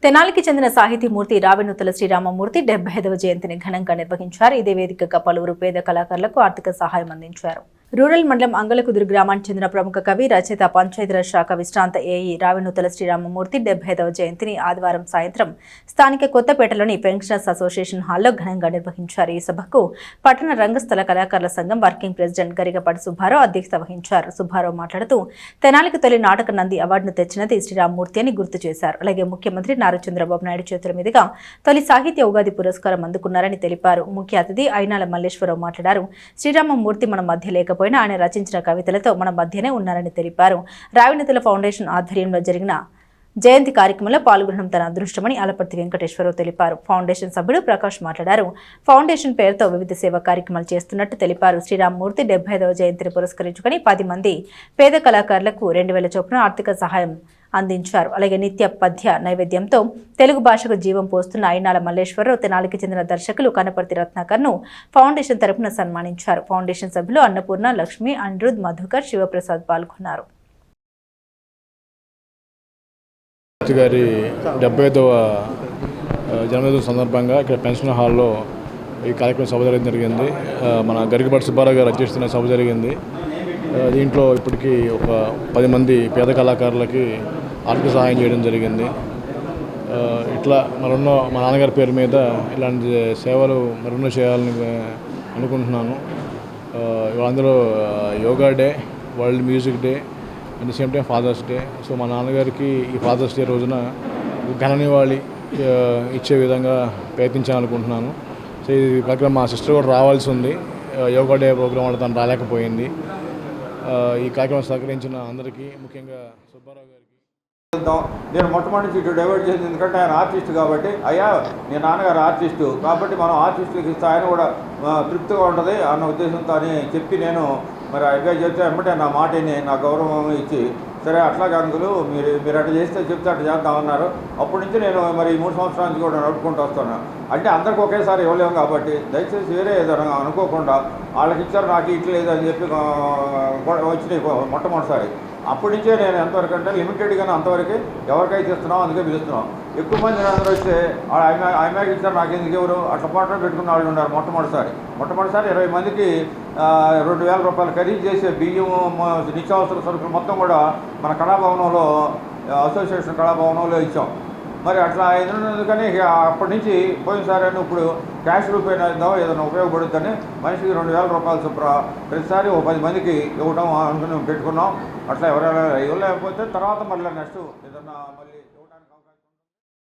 తెనాలికి చెందిన సాహితీమూర్తి రావినూతల శ్రీరామమూర్తి 75వ జయంతిని ఘనంగా నిర్వహించారు. ఇదే వేదికగా పలువురు పేద కళాకారులకు ఆర్థిక సహాయం అందించారు. రూరల్ మండలం అంగలకుదురు గ్రామానికి చెందిన ప్రముఖ కవి, రచయిత, పంచాయతీరాజ్ శాఖ విశ్రాంత ఏఈ రావినూతల శ్రీరామమూర్తి 75వ జయంతిని ఆదివారం సాయంత్రం స్థానిక కొత్తపేటలోని పెన్షనర్స్ అసోసియేషన్ హాల్లో ఘనంగా నిర్వహించారు. ఈ సభకు పట్టణ రంగస్థల కళాకారుల సంఘం వర్కింగ్ ప్రెసిడెంట్ గరికపాటి సుబ్బారావు అధ్యక్షత వహించారు. సుబ్బారావు మాట్లాడుతూ తెనాలికి తొలి నాటక నంది అవార్డును తెచ్చినది శ్రీరామమూర్తి అని గుర్తు చేశారు. అలాగే ముఖ్యమంత్రి నారా చంద్రబాబు నాయుడు చేతుల మీదుగా తొలి సాహిత్య ఉగాది పురస్కారం అందుకున్నారని తెలిపారు. ముఖ్య అతిథి అయినాల మల్లేశ్వరరావు మాట్లాడారు. శ్రీరామమూర్తి మన మధ్య లేకపోయినా ఆయన రచించిన కవితలతో మన మధ్యనే ఉన్నారని తెలిపారు. రావినూతల ఫౌండేషన్ ఆధ్వర్యంలో జరిగిన జయంతి కార్యక్రమంలో పాల్గొనడం తన అదృష్టమని ఆలపర్తి వెంకటేశ్వరరావు తెలిపారు. ఫౌండేషన్ సభ్యుడు ప్రకాష్ మాట్లాడారు. ఫౌండేషన్ పేరుతో వివిధ సేవా కార్యక్రమాలు చేస్తున్నట్టు తెలిపారు. శ్రీరామమూర్తి 75వ జయంతిని పురస్కరించుకుని 10 మంది పేద కళాకారులకు 2000 చొప్పున ఆర్థిక సహాయం అందించారు. అలాగే నిత్య పద్య నైవేద్యంతో తెలుగు భాషకు జీవం పోస్తున్న అయినాల మల్లేశ్వరరావు తెనాలికి చెందిన దర్శకులు కనపర్తి రత్నాకర్ను ఫౌండేషన్ తరపున సన్మానించారు. ఫౌండేషన్ సభ్యులు అన్నపూర్ణ, లక్ష్మి, అనిరుద్, మధుకర్, శివప్రసాద్ పాల్గొన్నారు. గారి 75వ జన్మదిన సందర్భంగా ఇక్కడ పెన్షన్ హాల్లో ఈ కార్యక్రమం సభ జరిగింది. మన గరికపాటి సుబ్బారావు గారు అధ్యక్షతన సభ జరిగింది. దీంట్లో ఇప్పటికీ ఒక 10 మంది పేద కళాకారులకి ఆర్థిక సహాయం చేయడం జరిగింది. ఇట్లా మా నాన్నగారి పేరు మీద ఇలాంటి సేవలు మరెన్నో చేయాలని అనుకుంటున్నాను. అందులో yoga day, world music day, at the same time father's day. So మా నాన్నగారికి ఈ ఫాదర్స్ డే రోజున ఘన నివాళి ఇచ్చే విధంగా ప్రయత్నించాలనుకుంటున్నాను. సో ఈ ప్రకారం మా సిస్టర్ కూడా రావాల్సి ఉంది. యోగా డే ప్రోగ్రాం వల్ల తను రాలేకపోయింది. ఈ కార్యక్రమం సహకరించిన అందరికీ, ముఖ్యంగా సుబ్బారావు గారికి నేను మొట్టమొదటి ఇటు డైవర్ట్ చేసింది. ఎందుకంటే ఆయన ఆర్టిస్ట్ కాబట్టి, అయ్యా నేను నాన్నగారు ఆర్టిస్టు కాబట్టి మనం ఆర్టిస్టులకు ఇస్తే ఆయన కూడా తృప్తిగా ఉంటుంది అన్న ఉద్దేశంతో అని చెప్పి నేను మరి అడ్వైజ్ చేస్తే వెంబటే నా మాటని నా గౌరవం ఇచ్చి, సరే అట్లాగే అంకులు మీరు అట్లా చేస్తే చెప్తే అట్లా చేద్దామన్నారు. అప్పటి నుంచి నేను మరి 3 సంవత్సరాల నుంచి కూడా నడుపుకుంటూ వస్తున్నాను. అంటే అందరికి ఒకేసారి ఇవ్వలేము కాబట్టి దయచేసి వేరే ఏదైనా అనుకోకుండా వాళ్ళకి ఇచ్చారు నాకు ఇట్లేదు అని చెప్పి వచ్చినాయి మొట్టమొదటిసారి. అప్పటి నుంచే నేను ఎంతవరకు అంటే లిమిటెడ్గానే అంతవరకు ఎవరికైతే ఇస్తున్నాం అందుకే పిలుస్తున్నాం. ఎక్కువ మంది అందరూ వస్తే ఆమెకి ఇచ్చారు నాకు ఎందుకు ఎవరు అట్లా పాటలు పెట్టుకున్న వాళ్ళు ఉన్నారు. మొట్టమొదటిసారి 20 మందికి 2000 రూపాయలు ఖరీదు చేసే బియ్యం, నిత్యావసర సరుకులు మొత్తం కూడా మన కళాభవనంలో, అసోసియేషన్ కళాభవనంలో ఇచ్చాం. మరి అట్లా అయినందుకని అప్పటి నుంచి పోయినసారి అని ఇప్పుడు క్యాష్ రూపాయలు ఇద్దాం ఏదైనా ఉపయోగపడుతుందని మనిషికి 2000 రూపాయలు చొప్పున ప్రతిసారి 10 మందికి ఇవ్వడం అనుకుని పెట్టుకున్నాం. అట్లా ఎవరైనా ఇవ్వలేకపోతే తర్వాత మళ్ళీ నెక్స్ట్ ఏదన్నా మళ్ళీ ఇవ్వడానికి అవకాశం